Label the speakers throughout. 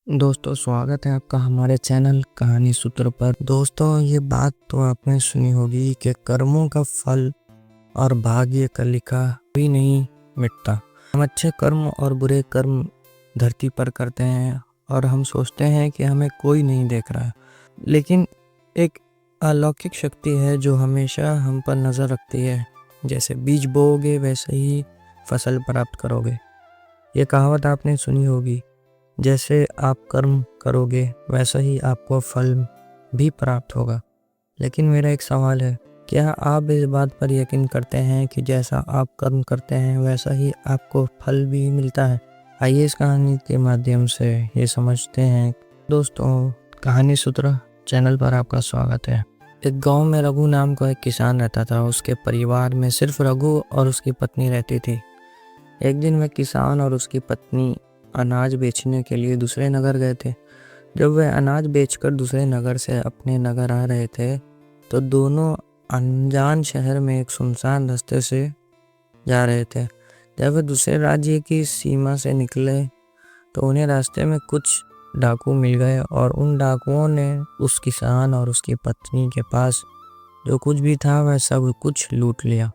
Speaker 1: दोस्तों, स्वागत है आपका हमारे चैनल कहानी सूत्र पर। दोस्तों, ये बात तो आपने सुनी होगी कि कर्मों का फल और भाग्य का लिखा भी नहीं मिटता। हम अच्छे कर्म और बुरे कर्म धरती पर करते हैं और हम सोचते हैं कि हमें कोई नहीं देख रहा है, लेकिन एक अलौकिक शक्ति है जो हमेशा हम पर नज़र रखती है। जैसे बीज बोओगे वैसे ही फसल प्राप्त करोगे। ये कहावत आपने सुनी होगी। जैसे आप कर्म करोगे वैसा ही आपको फल भी प्राप्त होगा। लेकिन मेरा एक सवाल है, क्या आप इस बात पर यकीन करते हैं कि जैसा आप कर्म करते हैं वैसा ही आपको फल भी मिलता है? आइए इस कहानी के माध्यम से ये समझते हैं। दोस्तों, कहानी सूत्र चैनल पर आपका स्वागत है। एक गांव में रघु नाम का एक किसान रहता था। उसके परिवार में सिर्फ रघु और उसकी पत्नी रहती थी। एक दिन वह किसान और उसकी पत्नी अनाज बेचने के लिए दूसरे नगर गए थे। जब वे अनाज बेचकर दूसरे नगर से अपने नगर आ रहे थे तो दोनों अनजान शहर में एक सुनसान रास्ते से जा रहे थे। जब वे दूसरे राज्य की सीमा से निकले तो उन्हें रास्ते में कुछ डाकू मिल गए और उन डाकुओं ने उस किसान और उसकी पत्नी के पास जो कुछ भी था वह सब कुछ लूट लिया।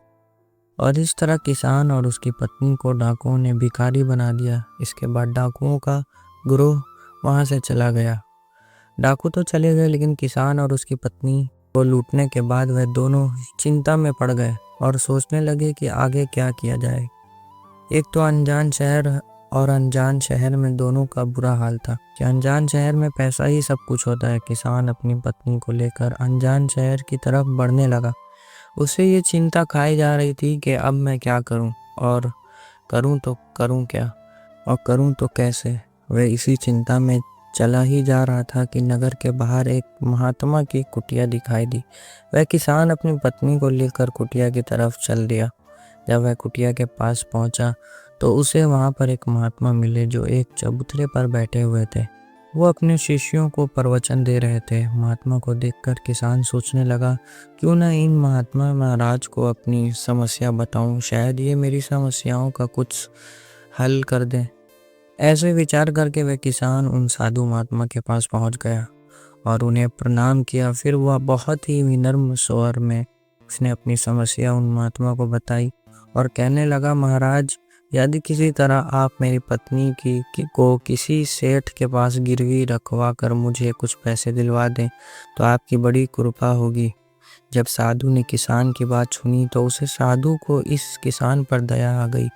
Speaker 1: और इस तरह किसान और उसकी पत्नी को डाकुओं ने भिखारी बना दिया। इसके बाद डाकुओं का गिरोह वहां से चला गया। डाकू तो चले गए, लेकिन किसान और उसकी पत्नी को लूटने के बाद वह दोनों चिंता में पड़ गए और सोचने लगे कि आगे क्या किया जाए। एक तो अनजान शहर और अनजान शहर में दोनों का बुरा हाल था कि अनजान शहर में पैसा ही सब कुछ होता है। किसान अपनी पत्नी को लेकर अनजान शहर की तरफ बढ़ने लगा। उसे ये चिंता खाई जा रही थी कि अब मैं क्या करूं, और करूं तो करूं क्या, और करूं तो कैसे। वह इसी चिंता में चला ही जा रहा था कि नगर के बाहर एक महात्मा की कुटिया दिखाई दी। वह किसान अपनी पत्नी को लेकर कुटिया की तरफ चल दिया। जब वह कुटिया के पास पहुंचा तो उसे वहां पर एक महात्मा मिले जो एक चबूतरे पर बैठे हुए थे। वो अपने शिष्यों को प्रवचन दे रहे थे। महात्मा को देखकर किसान सोचने लगा, क्यों ना इन महात्मा महाराज को अपनी समस्या बताऊं, शायद ये मेरी समस्याओं का कुछ हल कर दें। ऐसे विचार करके वह किसान उन साधु महात्मा के पास पहुंच गया और उन्हें प्रणाम किया। फिर वह बहुत ही विनम्र स्वर में उसने अपनी समस्या उन महात्मा को बताई और कहने लगा, महाराज, यदि किसी तरह आप मेरी पत्नी को किसी सेठ के पास गिरवी रखवा कर मुझे कुछ पैसे दिलवा दें तो आपकी बड़ी कृपा होगी। जब साधु ने किसान की बात सुनी तो उसे साधु को इस किसान पर दया आ गई।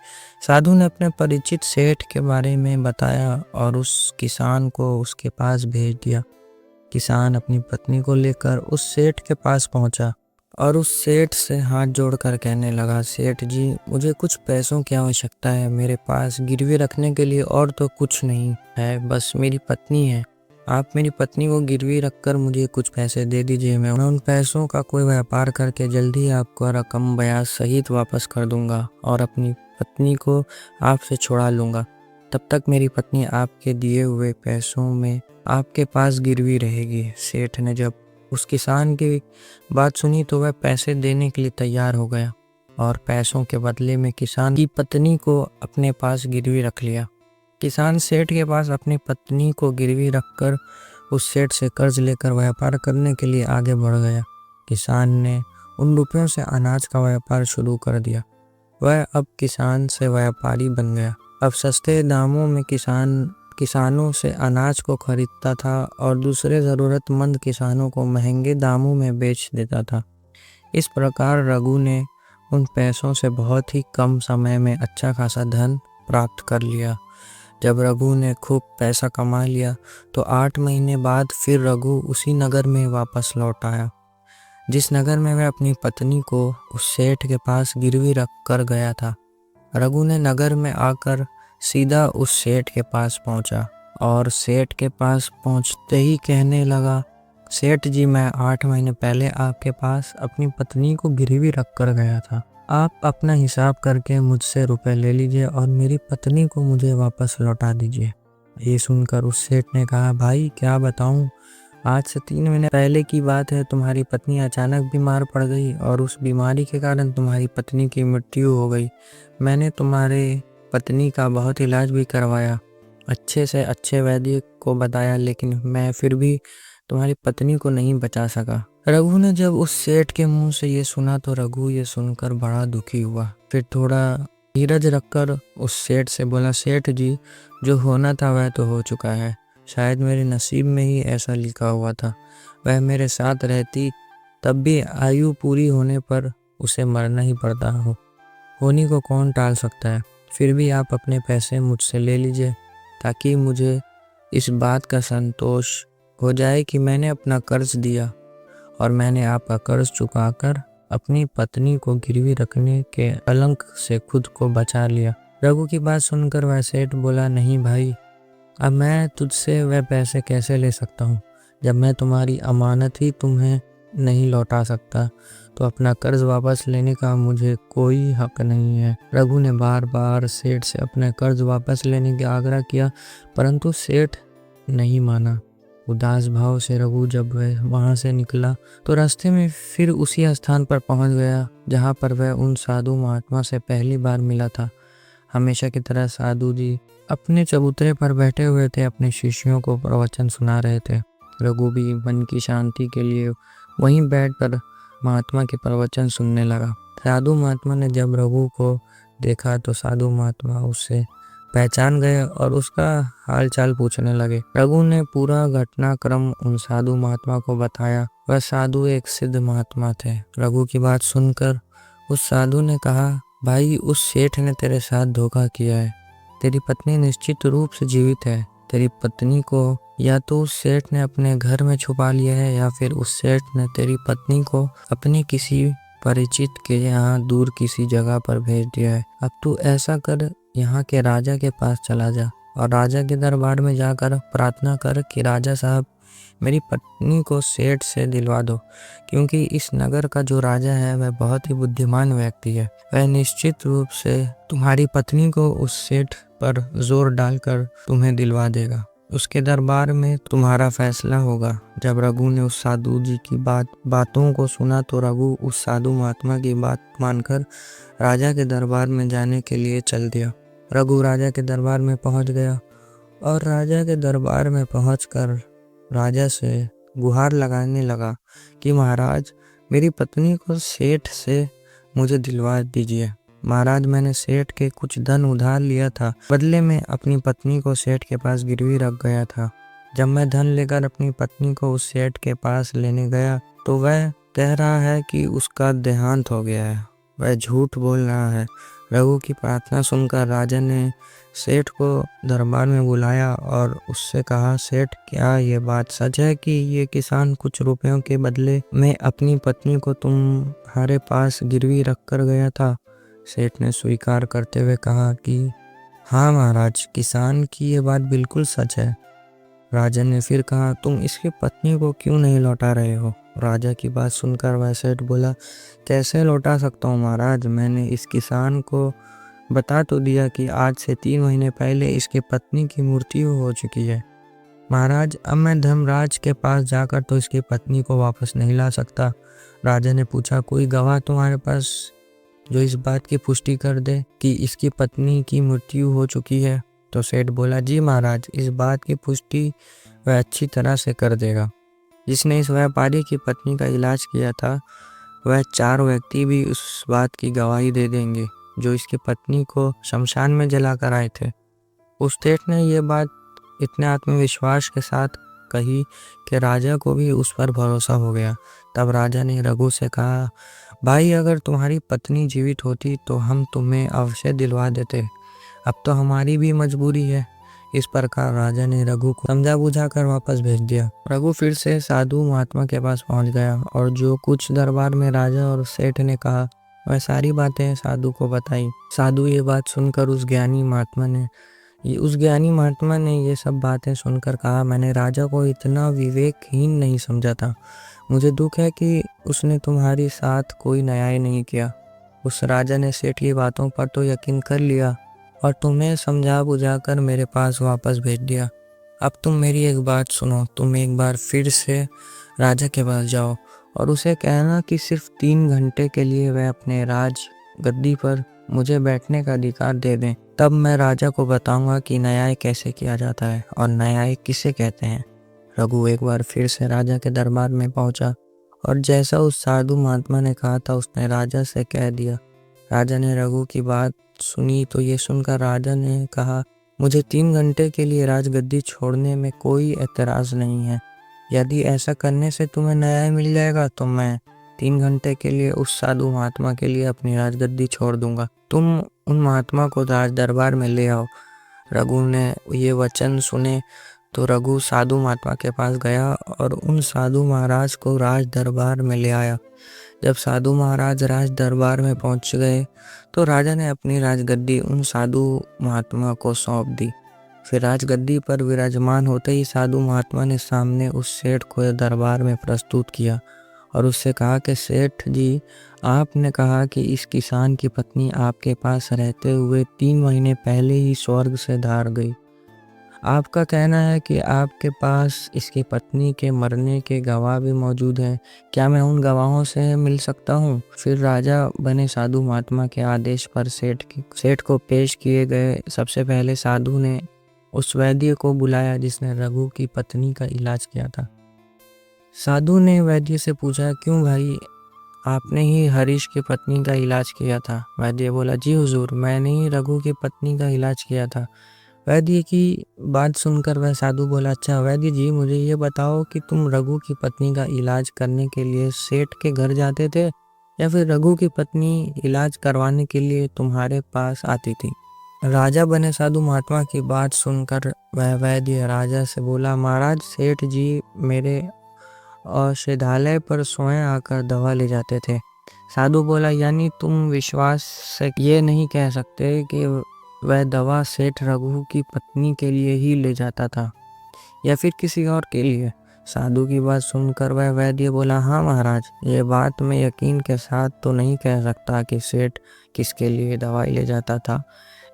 Speaker 1: साधु ने अपने परिचित सेठ के बारे में बताया और उस किसान को उसके पास भेज दिया। किसान अपनी पत्नी को लेकर उस सेठ के पास पहुंचा और उस सेठ से हाथ जोड़कर कहने लगा, सेठ जी, मुझे कुछ पैसों की आवश्यकता है। मेरे पास गिरवी रखने के लिए और तो कुछ नहीं है, बस मेरी पत्नी है। आप मेरी पत्नी को गिरवी रखकर मुझे कुछ पैसे दे दीजिए। मैं उन पैसों का कोई व्यापार करके जल्दी आपको रकम ब्याज सहित वापस कर दूंगा और अपनी पत्नी को आपसे छुड़ा लूंगा। तब तक मेरी पत्नी आपके दिए हुए पैसों में आपके पास गिरवी रहेगी। सेठ ने जब उस किसान की बात सुनी तो वह पैसे देने के लिए तैयार हो गया और पैसों के बदले में किसान की पत्नी को अपने पास गिरवी रख लिया। किसान सेठ के पास अपनी पत्नी को गिरवी रखकर उस सेठ से कर्ज लेकर व्यापार करने के लिए आगे बढ़ गया। किसान ने उन रुपयों से अनाज का व्यापार शुरू कर दिया। वह अब किसान से व्यापारी बन गया। अब सस्ते दामों में किसानों से अनाज को खरीदता था और दूसरे ज़रूरतमंद किसानों को महंगे दामों में बेच देता था। इस प्रकार रघु ने उन पैसों से बहुत ही कम समय में अच्छा खासा धन प्राप्त कर लिया। जब रघु ने खूब पैसा कमा लिया तो 8 महीने बाद फिर रघु उसी नगर में वापस लौट आया जिस नगर में वह अपनी पत्नी को उस सेठ के पास गिरवी रख कर गया था। रघु ने नगर में आकर सीधा उस सेठ के पास पहुंचा और सेठ के पास पहुंचते ही कहने लगा, सेठ जी, मैं 8 महीने पहले आपके पास अपनी पत्नी को गिरवी रख कर गया था। आप अपना हिसाब करके मुझसे रुपए ले लीजिए और मेरी पत्नी को मुझे वापस लौटा दीजिए। ये सुनकर उस सेठ ने कहा, भाई क्या बताऊं, आज से 3 महीने पहले की बात है। तुम्हारी पत्नी अचानक बीमार पड़ गई और उस बीमारी के कारण तुम्हारी पत्नी की मृत्यु हो गई। मैंने तुम्हारे पत्नी का बहुत इलाज भी करवाया, अच्छे से अच्छे वैद्य को बताया, लेकिन मैं फिर भी तुम्हारी पत्नी को नहीं बचा सका। रघु ने जब उस सेठ के मुंह से ये सुना तो रघु ये सुनकर बड़ा दुखी हुआ। फिर थोड़ा धीरज रखकर उस सेठ से बोला, सेठ जी, जो होना था वह तो हो चुका है। शायद मेरे नसीब में ही ऐसा लिखा हुआ था। वह मेरे साथ रहती तब भी आयु पूरी होने पर उसे मरना ही पड़ता हो। होनी को कौन टाल सकता है। फिर भी आप अपने पैसे मुझसे ले लीजिए, ताकि मुझे इस बात का संतोष हो जाए कि मैंने अपना कर्ज दिया और मैंने आपका कर्ज चुकाकर अपनी पत्नी को गिरवी रखने के कलंक से खुद को बचा लिया। रघु की बात सुनकर वह सेठ बोला, नहीं भाई, अब मैं तुझसे वह पैसे कैसे ले सकता हूँ। जब मैं तुम्हारी अमानत ही तुम्हें नहीं लौटा सकता तो अपना कर्ज वापस लेने का मुझे कोई हक नहीं है। रघु ने बार बार सेठ से अपने कर्ज वापस लेने का आग्रह किया, परंतु सेठ नहीं माना। उदास भाव से रघु जब वह वहां से निकला तो रास्ते में फिर उसी स्थान पर पहुंच गया जहां पर वह उन साधु महात्मा से पहली बार मिला था। हमेशा की तरह साधु जी अपने चबूतरे पर बैठे हुए थे, अपने शिष्यों को प्रवचन सुना रहे थे। रघु भी मन की शांति के लिए वहीं बैठकर महात्मा के प्रवचन सुनने लगा। साधु महात्मा ने जब रघु को देखा तो साधु महात्मा उससे पहचान गए और उसका हालचाल पूछने लगे। रघु ने पूरा घटनाक्रम उन साधु महात्मा को बताया। वह साधु एक सिद्ध महात्मा थे। रघु की बात सुनकर उस साधु ने कहा, भाई, उस सेठ ने तेरे साथ धोखा किया है। तेरी पत्नी निश्चित रूप से जीवित है। तेरी पत्नी को या तो उस सेठ ने अपने घर में छुपा लिया है या फिर उस सेठ ने तेरी पत्नी को अपने किसी परिचित के यहाँ दूर किसी जगह पर भेज दिया है। अब तू ऐसा कर, यहाँ के राजा के पास चला जा और राजा के दरबार में जाकर प्रार्थना कर कि राजा साहब, मेरी पत्नी को सेठ से दिलवा दो, क्योंकि इस नगर का जो राजा है वह बहुत ही बुद्धिमान व्यक्ति है। वह निश्चित रूप से तुम्हारी पत्नी को उस सेठ पर जोर डालकर तुम्हें दिलवा देगा। उसके दरबार में तुम्हारा फैसला होगा। जब रघु ने उस साधु जी की बातों को सुना तो रघु उस साधु महात्मा की बात मानकर राजा के दरबार में जाने के लिए चल दिया। रघु राजा के दरबार में पहुंच गया और राजा के दरबार में पहुंचकर राजा से गुहार लगाने लगा कि महाराज, मेरी पत्नी को सेठ से मुझे दिलवा दीजिए। महाराज, मैंने सेठ के कुछ धन उधार लिया था, बदले में अपनी पत्नी को सेठ के पास गिरवी रख गया था। जब मैं धन लेकर अपनी पत्नी को उस सेठ के पास लेने गया तो वह कह रहा है कि उसका देहांत हो गया है। वह झूठ बोल रहा है। रघु की प्रार्थना सुनकर राजा ने सेठ को दरबार में बुलाया और उससे कहा, सेठ, क्या ये बात सच है कि ये किसान कुछ रुपयों के बदले में अपनी पत्नी को तुम्हारे पास गिरवी रख कर गया था? सेठ ने स्वीकार करते हुए कहा कि हाँ महाराज, किसान की ये बात बिल्कुल सच है। राजा ने फिर कहा, तुम इसकी पत्नी को क्यों नहीं लौटा रहे हो? राजा की बात सुनकर वह सेठ बोला, कैसे लौटा सकता हूँ महाराज, मैंने इस किसान को बता तो दिया कि आज से 3 महीने पहले इसकी पत्नी की मृत्यु हो चुकी है। महाराज, अब मैं धर्मराज के पास जाकर तो इसकी पत्नी को वापस नहीं ला सकता। राजा ने पूछा, कोई गवाह तुम्हारे पास जो इस बात की पुष्टि कर दे कि इसकी पत्नी की मृत्यु हो चुकी है? तो सेठ बोला, जी महाराज, इस बात की पुष्टि वह अच्छी तरह से कर देगा। जिसने इस व्यापारी की पत्नी का इलाज किया था, वह 4 व्यक्ति भी उस बात की गवाही दे देंगे जो इसकी पत्नी को शमशान में जला कर आए थे। उस सेठ ने यह बात इतने आत्मविश्वास के साथ कही कि राजा को भी उस पर भरोसा हो गया। तब राजा ने रघु से कहा, भाई, अगर तुम्हारी पत्नी जीवित होती तो हम तुम्हें अवश्य दिलवा देते। अब तो हमारी भी मजबूरी है। इस प्रकार राजा ने रघु को समझा बुझा कर वापस भेज दिया। रघु फिर से साधु महात्मा के पास पहुंच गया और जो कुछ दरबार में राजा और सेठ ने कहा वह सारी बातें साधु को बताई। साधु ये बात सुनकर उस ज्ञानी महात्मा ने ये सब बातें सुनकर कहा, मैंने राजा को इतना विवेकहीन नहीं समझा था। मुझे दुख है कि उसने तुम्हारे साथ कोई न्याय नहीं किया। उस राजा ने सेठ की बातों पर तो यकीन कर लिया और तुम्हें समझा बुझाकर मेरे पास वापस भेज दिया। अब तुम मेरी एक बात सुनो। तुम एक बार फिर से राजा के पास जाओ और उसे कहना कि सिर्फ 3 घंटे के लिए वह अपने राज गद्दी पर मुझे बैठने का अधिकार दे दें, तब मैं राजा को बताऊंगा कि न्याय कैसे किया जाता है और न्याय किसे कहते हैं। रघु एक बार फिर से राजा के दरबार में पहुंचा और जैसा उस साधु महात्मा ने कहा था उसने राजा से कह दिया। राजा ने रघु की बात सुनी तो ये सुनकर राजा ने कहा, मुझे 3 घंटे के लिए राजगद्दी छोड़ने में कोई एतराज़ नहीं है। यदि ऐसा करने से तुम्हें न्याय मिल जाएगा तो मैं 3 घंटे के लिए उस साधु महात्मा के लिए अपनी राजगद्दी छोड़ दूंगा। तुम उन महात्मा को राज दरबार में ले आओ। रघु ने ये वचन सुने तो रघु साधु महात्मा के पास गया और उन साधु महाराज को राज दरबार में ले आया। जब साधु महाराज राज दरबार में पहुंच गए तो राजा ने अपनी राजगद्दी उन साधु महात्मा को सौंप दी। फिर राजगद्दी पर विराजमान होते ही साधु महात्मा ने सामने उस सेठ को दरबार में प्रस्तुत किया और उससे कहा कि सेठ जी, आपने कहा कि इस किसान की पत्नी आपके पास रहते हुए 3 महीने पहले ही स्वर्ग से धार गई। आपका कहना है कि आपके पास इसकी पत्नी के मरने के गवाह भी मौजूद हैं। क्या मैं उन गवाहों से मिल सकता हूँ? फिर राजा बने साधु महात्मा के आदेश पर सेठ को पेश किए गए। सबसे पहले साधु ने उस वैद्य को बुलाया जिसने रघु की पत्नी का इलाज किया था। साधु ने वैद्य से पूछा, क्यों भाई, आपने ही हरीश की पत्नी का इलाज किया था? वैद्य बोला, जी हुजूर, मैंने ही रघु की पत्नी का इलाज किया था। वैद्य की बात सुनकर वह साधु बोला, अच्छा वैद्य जी, मुझे ये बताओ कि तुम रघु की पत्नी का इलाज करने के लिए सेठ के घर जाते थे या फिर रघु की पत्नी इलाज करवाने के लिए तुम्हारे पास आती थी? राजा बने साधु महात्मा की बात सुनकर वह वैद्य राजा से बोला, महाराज, सेठ जी मेरे औषधालय पर स्वयं आकर दवा ले जाते थे। साधु बोला, यानी तुम विश्वास से ये नहीं कह सकते कि वह दवा सेठ रघु की पत्नी के लिए ही ले जाता था या फिर किसी और के लिए? साधु की बात सुनकर वह वैद्य बोला, हाँ महाराज, ये बात मैं यकीन के साथ तो नहीं कह सकता कि सेठ किसके लिए दवाई ले जाता था,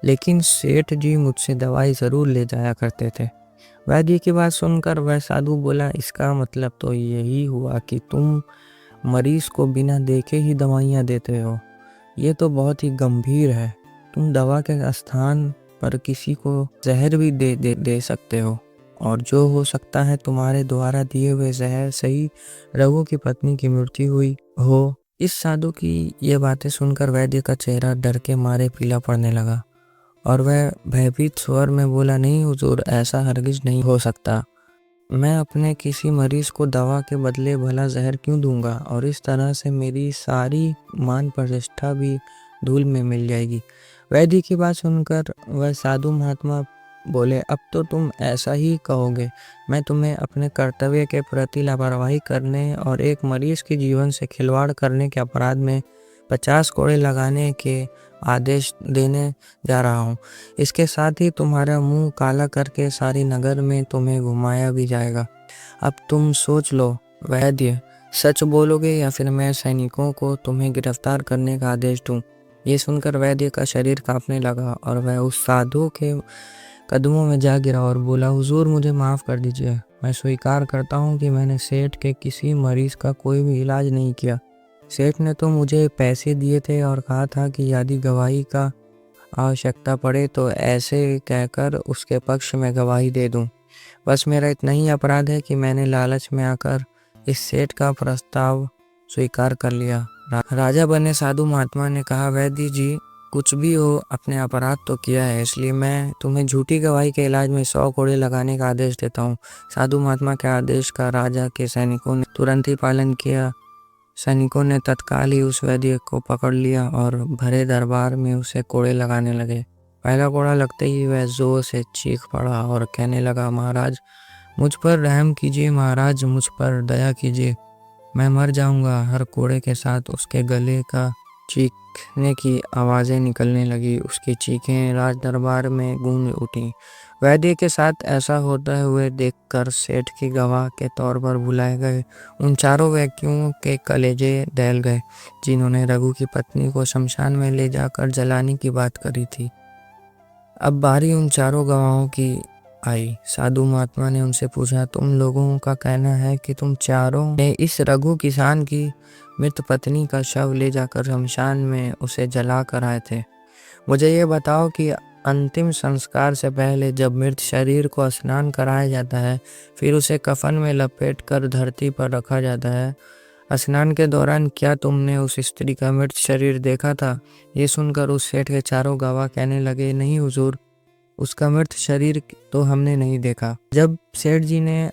Speaker 1: लेकिन सेठ जी मुझसे दवाई ज़रूर ले जाया करते थे। वैद्य की बात सुनकर वह साधु बोला, इसका मतलब तो यही हुआ कि तुम मरीज को बिना देखे ही दवाइयाँ देते हो। ये तो बहुत ही गंभीर है। तुम दवा के स्थान पर किसी को जहर भी दे सकते हो और जो हो सकता है तुम्हारे द्वारा दिए हुए जहर से ही रघु की पत्नी की मृत्यु हुई हो। इस साधु की ये बातें सुनकर वैद्य का चेहरा डर के मारे पीला पड़ने लगा और वह भयभीत स्वर में बोला, नहीं हुजूर, ऐसा हरगिज नहीं हो सकता। मैं अपने किसी मरीज को दवा के बदले भला जहर क्यों दूंगा, और इस तरह से मेरी सारी मान प्रतिष्ठा भी धूल में मिल जाएगी। वैद्य की बात सुनकर वह साधु महात्मा बोले, अब तो तुम ऐसा ही कहोगे। मैं तुम्हें अपने कर्तव्य के प्रति लापरवाही करने और एक मरीज के जीवन से खिलवाड़ करने के अपराध में 50 कोड़े लगाने के आदेश देने जा रहा हूँ। इसके साथ ही तुम्हारा मुंह काला करके सारी नगर में तुम्हें घुमाया भी जाएगा। अब तुम सोच लो वैद्य, सच बोलोगे या फिर मैं सैनिकों को तुम्हें गिरफ्तार करने का आदेश दूँ? ये सुनकर वैद्य का शरीर कांपने लगा और वह उस साधु के कदमों में जा गिरा और बोला, हुजूर, मुझे माफ़ कर दीजिए। मैं स्वीकार करता हूँ कि मैंने सेठ के किसी मरीज का कोई भी इलाज नहीं किया। सेठ ने तो मुझे पैसे दिए थे और कहा था कि यदि गवाही का आवश्यकता पड़े तो ऐसे कहकर उसके पक्ष में गवाही दे दूं। बस मेरा इतना ही अपराध है कि मैंने लालच में आकर इस सेठ का प्रस्ताव स्वीकार कर लिया। राजा बने साधु महात्मा ने कहा, वैद्य जी, कुछ भी हो, अपने अपराध तो किया है, इसलिए मैं तुम्हें झूठी गवाही के इलाज में 100 कोड़े लगाने का आदेश देता हूँ। साधु महात्मा के आदेश का राजा के सैनिकों ने तुरंत ही पालन किया। सैनिकों ने तत्काल ही उस वैद्य को पकड़ लिया और भरे दरबार में उसे कोड़े लगाने लगे। पहला कोड़ा लगते ही वह जोर से चीख पड़ा और कहने लगा, महाराज, मुझ पर रहम कीजिए, महाराज, मुझ पर दया कीजिए, मैं मर जाऊंगा। हर कोड़े के साथ उसके गले का चीखने की आवाज़ें निकलने लगी। उसकी चीखें राज दरबार में गूंज उठी। वैद्य के साथ ऐसा होता हुए देखकर सेठ की गवाह के तौर पर बुलाए गए उन चारों व्यक्तियों के कलेजे दहल गए जिन्होंने रघु की पत्नी को शमशान में ले जाकर जलाने की बात करी थी। अब बारी उन चारों गवाहों की आई। साधु महात्मा ने उनसे पूछा, तुम लोगों का कहना है कि तुम चारों ने इस रघु किसान की मृत पत्नी का शव ले जाकर शमशान में उसे जला कर आए थे। मुझे ये बताओ कि अंतिम संस्कार से पहले जब मृत शरीर को स्नान कराया जाता है, फिर उसे कफन में लपेट कर धरती पर रखा जाता है, स्नान के दौरान क्या तुमने उस स्त्री का मृत शरीर देखा था? ये सुनकर उस सेठ के चारों गवाह कहने लगे, नहीं हुजूर, उसका मृत शरीर तो हमने नहीं देखा। जब सेठ जी ने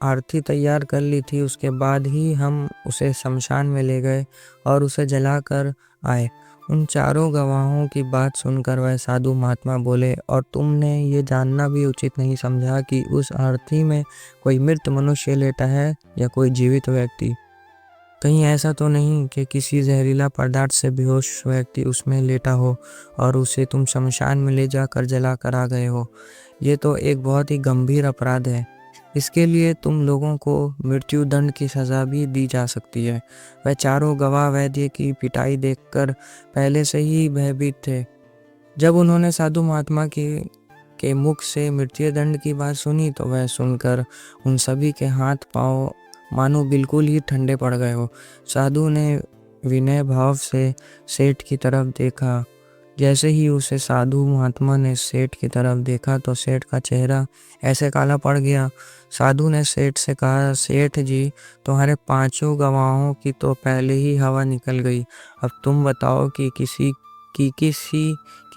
Speaker 1: आरती तैयार कर ली थी, उसके बाद ही हम उसे शमशान में ले गए और उसे जलाकर आए। उन चारों गवाहों की बात सुनकर वह साधु महात्मा बोले, और तुमने ये जानना भी उचित नहीं समझा कि उस आरती में कोई मृत मनुष्य लेटा है या कोई जीवित व्यक्ति? कहीं ऐसा तो नहीं कि किसी जहरीला पदार्थ से बेहोश व्यक्ति उसमें लेटा हो और उसे तुम शमशान में ले जाकर जला कर आ गए हो? ये तो एक बहुत ही गंभीर अपराध है। इसके लिए तुम लोगों को मृत्यु दंड की सज़ा भी दी जा सकती है। वह चारों गवाह वैद्य की पिटाई देखकर पहले से ही भयभीत थे। जब उन्होंने साधु महात्मा के मुख से मृत्यु दंड की बात सुनी तो वह सुनकर उन सभी के हाथ पांव मानो बिल्कुल ही ठंडे पड़ गए हो। साधु ने विनय भाव से सेठ की तरफ देखा। जैसे ही उसे साधु महात्मा ने सेठ की तरफ देखा तो सेठ का चेहरा ऐसे काला पड़ गया। साधु ने सेठ से कहा, सेठ जी, तुम्हारे पांचों गवाहों की तो पहले ही हवा निकल गई। अब तुम बताओ कि किसी की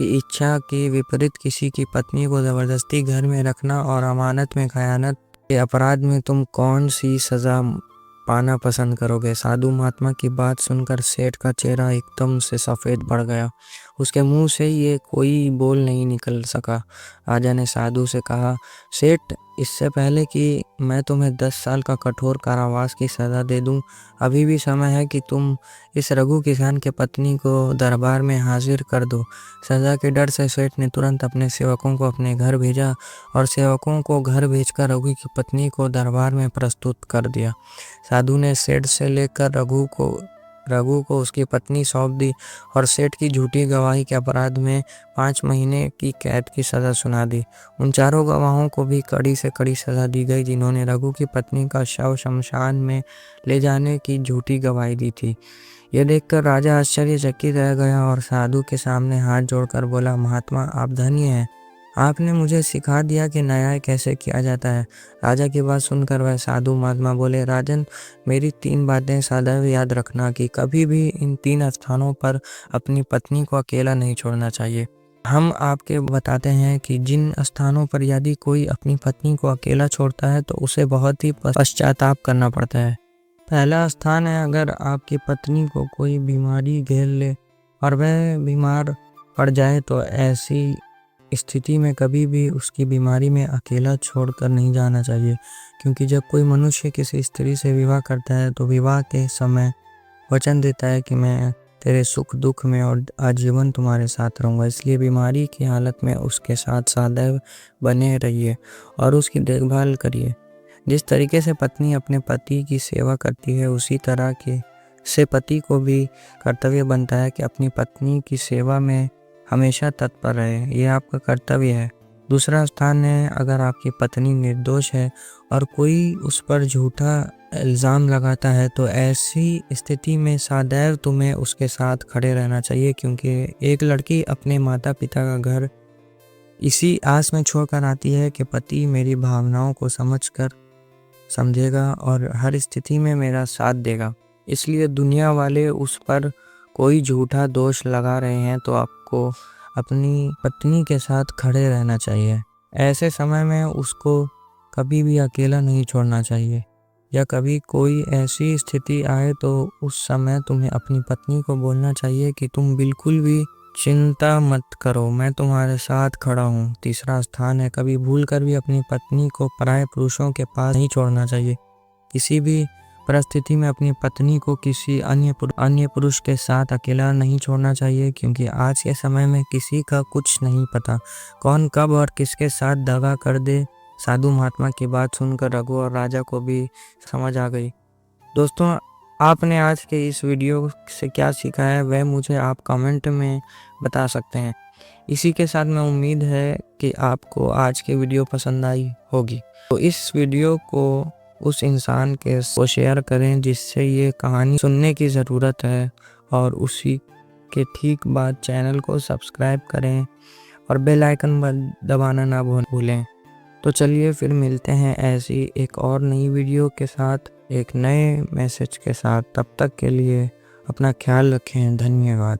Speaker 1: इच्छा के विपरीत किसी की पत्नी को जबरदस्ती घर में रखना और अमानत में खयानत के अपराध में तुम कौन सी सजा पाना पसंद करोगे? साधु महात्मा की बात सुनकर सेठ का चेहरा एकदम से सफ़ेद पड़ गया। उसके मुंह से ये कोई बोल नहीं निकल सका। राजा ने साधु से कहा, सेठ, इससे पहले कि मैं तुम्हें 10 साल का कठोर कारावास की सज़ा दे दूं, अभी भी समय है कि तुम इस रघु किसान के पत्नी को दरबार में हाजिर कर दो। सज़ा के डर से सेठ ने तुरंत अपने सेवकों को अपने घर भेजा और सेवकों को घर भेजकर रघु की पत्नी को दरबार में प्रस्तुत कर दिया। साधु ने सेठ से लेकर रघु को उसकी पत्नी सौंप दी और सेठ की झूठी गवाही के अपराध में 5 महीने की कैद की सज़ा सुना दी। उन चारों गवाहों को भी कड़ी से कड़ी सज़ा दी गई जिन्होंने रघु की पत्नी का शव शमशान में ले जाने की झूठी गवाही दी थी। यह देखकर राजा आश्चर्यचकित रह गया और साधु के सामने हाथ जोड़कर बोला, महात्मा, आप धन्य हैं। आपने मुझे सिखा दिया कि न्याय कैसे किया जाता है। राजा की बात सुनकर वह साधु महात्मा बोले, राजन, मेरी 3 बातें सदैव याद रखना कि कभी भी इन 3 स्थानों पर अपनी पत्नी को अकेला नहीं छोड़ना चाहिए। हम आपके बताते हैं कि जिन स्थानों पर यदि कोई अपनी पत्नी को अकेला छोड़ता है तो उसे बहुत ही पश्चाताप करना पड़ता है। पहला स्थान है, अगर आपकी पत्नी को कोई बीमारी घेर ले और वह बीमार पड़ जाए तो ऐसी स्थिति में कभी भी उसकी बीमारी में अकेला छोड़कर नहीं जाना चाहिए, क्योंकि जब कोई मनुष्य किसी स्त्री से विवाह करता है तो विवाह के समय वचन देता है कि मैं तेरे सुख दुख में और आजीवन तुम्हारे साथ रहूँगा। इसलिए बीमारी की हालत में उसके साथ सदैव बने रहिए और उसकी देखभाल करिए। जिस तरीके से पत्नी अपने पति की सेवा करती है, उसी तरह के से पति को भी कर्तव्य बनता है कि अपनी पत्नी की सेवा में हमेशा तत्पर रहे। ये आपका कर्तव्य है। दूसरा स्थान है, अगर आपकी पत्नी निर्दोष है और कोई उस पर झूठा इल्ज़ाम लगाता है तो ऐसी स्थिति में सदैव तुम्हें उसके साथ खड़े रहना चाहिए, क्योंकि एक लड़की अपने माता पिता का घर इसी आस में छोड़कर आती है कि पति मेरी भावनाओं को समझेगा और हर स्थिति में मेरा साथ देगा। इसलिए दुनिया वाले उस पर कोई झूठा दोष लगा रहे हैं तो आपको अपनी पत्नी के साथ खड़े रहना चाहिए। ऐसे समय में उसको कभी भी अकेला नहीं छोड़ना चाहिए, या कभी कोई ऐसी स्थिति आए तो उस समय तुम्हें अपनी पत्नी को बोलना चाहिए कि तुम बिल्कुल भी चिंता मत करो, मैं तुम्हारे साथ खड़ा हूँ। तीसरा स्थान है, कभी भूल कर भी अपनी पत्नी को पराये पुरुषों के पास नहीं छोड़ना चाहिए। किसी भी परिस्थिति में अपनी पत्नी को किसी अन्य पुरुष के साथ अकेला नहीं छोड़ना चाहिए, क्योंकि आज के समय में किसी का कुछ नहीं पता, कौन कब और किसके साथ दगा कर दे। साधु महात्मा की बात सुनकर रघु और राजा को भी समझ आ गई। दोस्तों, आपने आज के इस वीडियो से क्या सीखा है वह मुझे आप कमेंट में बता सकते हैं। इसी के साथ मैं उम्मीद है कि आपको आज की वीडियो पसंद आई होगी, तो इस वीडियो को उस इंसान को शेयर करें जिससे ये कहानी सुनने की ज़रूरत है, और उसी के ठीक बाद चैनल को सब्सक्राइब करें और बेल आइकन दबाना ना भूलें। तो चलिए फिर मिलते हैं ऐसी एक और नई वीडियो के साथ, एक नए मैसेज के साथ। तब तक के लिए अपना ख्याल रखें। धन्यवाद।